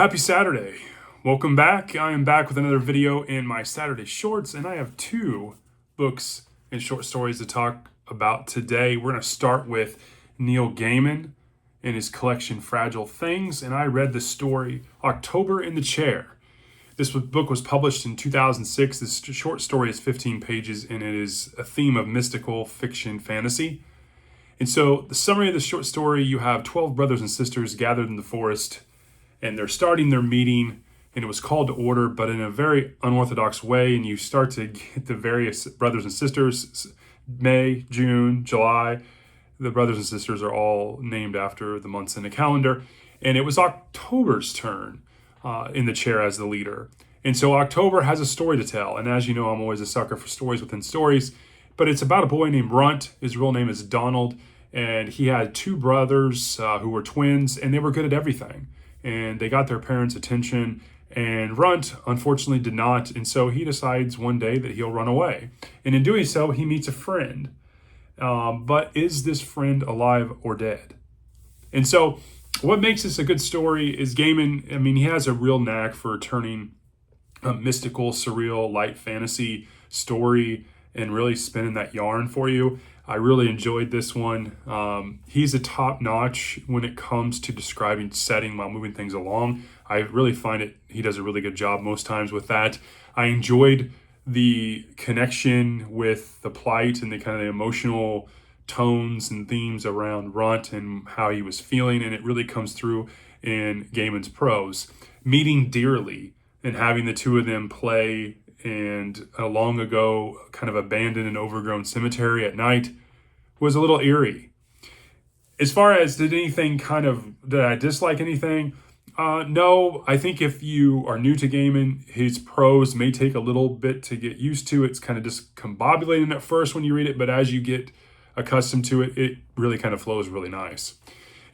Happy Saturday. Welcome back. I am back with another video in my Saturday Shorts, and I have two books and short stories to talk about today. We're going to start with Neil Gaiman and his collection Fragile Things, and I read the story October in the Chair. This book was published in 2006. This short story is 15 pages, and it is a theme of mystical fiction fantasy. And so the summary of the short story, you have 12 brothers and sisters gathered in the forest, and they're starting their meeting, and it was called to order, but in a very unorthodox way. And you start to get the various brothers and sisters, May, June, July. The brothers and sisters are all named after the months in the calendar. And it was October's turn in the chair as the leader. And so October has a story to tell. And as you know, I'm always a sucker for stories within stories. But it's about a boy named Runt. His real name is Donald. And he had two brothers who were twins, and they were good at everything. And they got their parents' attention, and Runt unfortunately did not. And so he decides one day that he'll run away. And in doing so, he meets a friend. But is this friend alive or dead? And so what makes this a good story is Gaiman, he has a real knack for turning a mystical, surreal, light fantasy story and really spinning that yarn for you. I really enjoyed this one. He's a top notch when it comes to describing setting while moving things along. I really find he does a really good job most times with that. I enjoyed the connection with the plight and the kind of emotional tones and themes around Runt and how he was feeling, and it really comes through in Gaiman's prose. Meeting dearly and having the two of them play and a long ago kind of abandoned and overgrown cemetery at night was a little eerie. As far as did I dislike anything? No, I think if you are new to Gaiman, his prose may take a little bit to get used to. It's kind of discombobulating at first when you read it, but as you get accustomed to it, it really kind of flows really nice.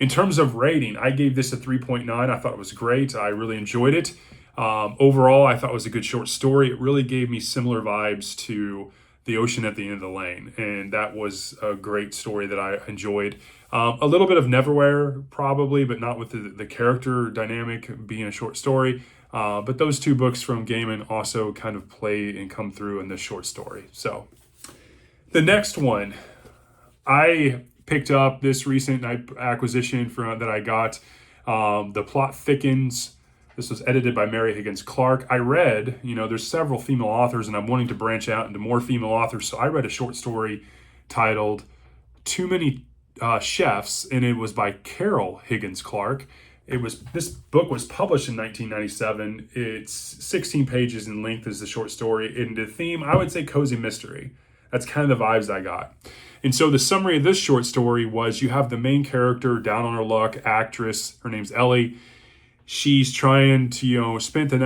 In terms of rating, I gave this a 3.9. I thought it was great. I really enjoyed it. Overall, I thought it was a good short story. It really gave me similar vibes to The Ocean at the End of the Lane, and that was a great story that I enjoyed. A little bit of Neverwhere, probably, but not with the character dynamic being a short story. But those two books from Gaiman also kind of play and come through in this short story. So the next one, I picked up this recent acquisition that I got. The Plot Thickens. This was edited by Mary Higgins Clark. I read, there's several female authors, and I'm wanting to branch out into more female authors. So I read a short story titled Too Many Chefs, and it was by Carol Higgins Clark. This book was published in 1997. It's 16 pages in length as the short story. And the theme, I would say cozy mystery. That's kind of the vibes I got. And so the summary of this short story was you have the main character, down on her luck, actress. Her name's Ellie. She's trying to, spent the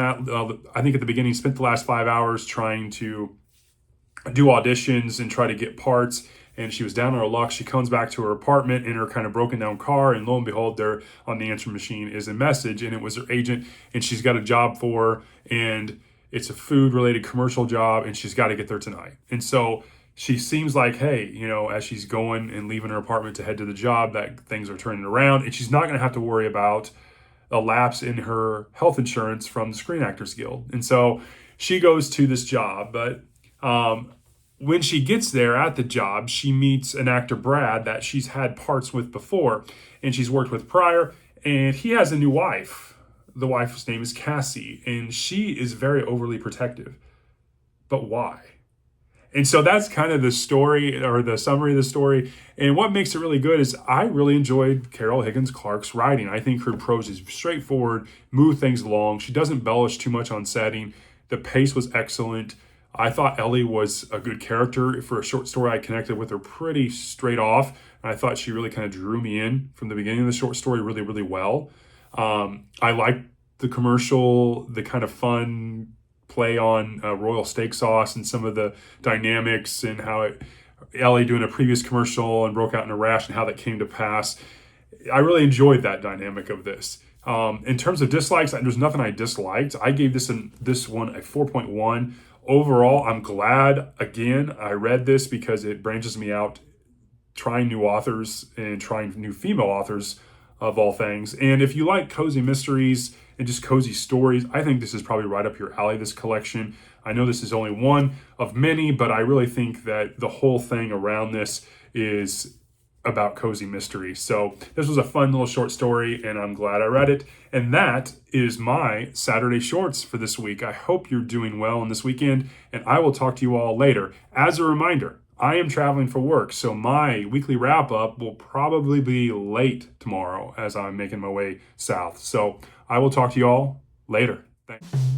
last 5 hours trying to do auditions and try to get parts. And she was down on her luck. She comes back to her apartment in her kind of broken down car. And lo and behold, there on the answer machine is a message. And it was her agent. And she's got a job for her. And it's a food related commercial job. And she's got to get there tonight. And so she seems like, hey, as she's going and leaving her apartment to head to the job, that things are turning around. And she's not going to have to worry about a lapse in her health insurance from the Screen Actors Guild. And so she goes to this job, but when she gets there at the job, she meets an actor, Brad, that she's had parts with before and she's worked with prior, and he has a new wife. The wife's name is Cassie, and she is very overly protective. But why? And so that's kind of the story, or the summary of the story. And what makes it really good is I really enjoyed Carol Higgins Clark's writing. I think her prose is straightforward, move things along. She doesn't embellish too much on setting. The pace was excellent. I thought Ellie was a good character. For a short story, I connected with her pretty straight off. And I thought she really kind of drew me in from the beginning of the short story really, really well. I liked the commercial, the kind of fun play on royal steak sauce and some of the dynamics and how Ellie doing a previous commercial and broke out in a rash and how that came to pass. I really enjoyed that dynamic of this. In terms of dislikes, there's nothing I disliked. I gave this one a 4.1. Overall, I'm glad, again, I read this because it branches me out trying new authors and trying new female authors of all things. And if you like cozy mysteries and just cozy stories, I think this is probably right up your alley, this collection. I know this is only one of many, but I really think that the whole thing around this is about cozy mystery. So this was a fun little short story, and I'm glad I read it. And that is my Saturday shorts for this week. I hope you're doing well on this weekend, and I will talk to you all later. As a reminder, I am traveling for work, so my weekly wrap up will probably be late tomorrow as I'm making my way south. So I will talk to you all later. Thanks.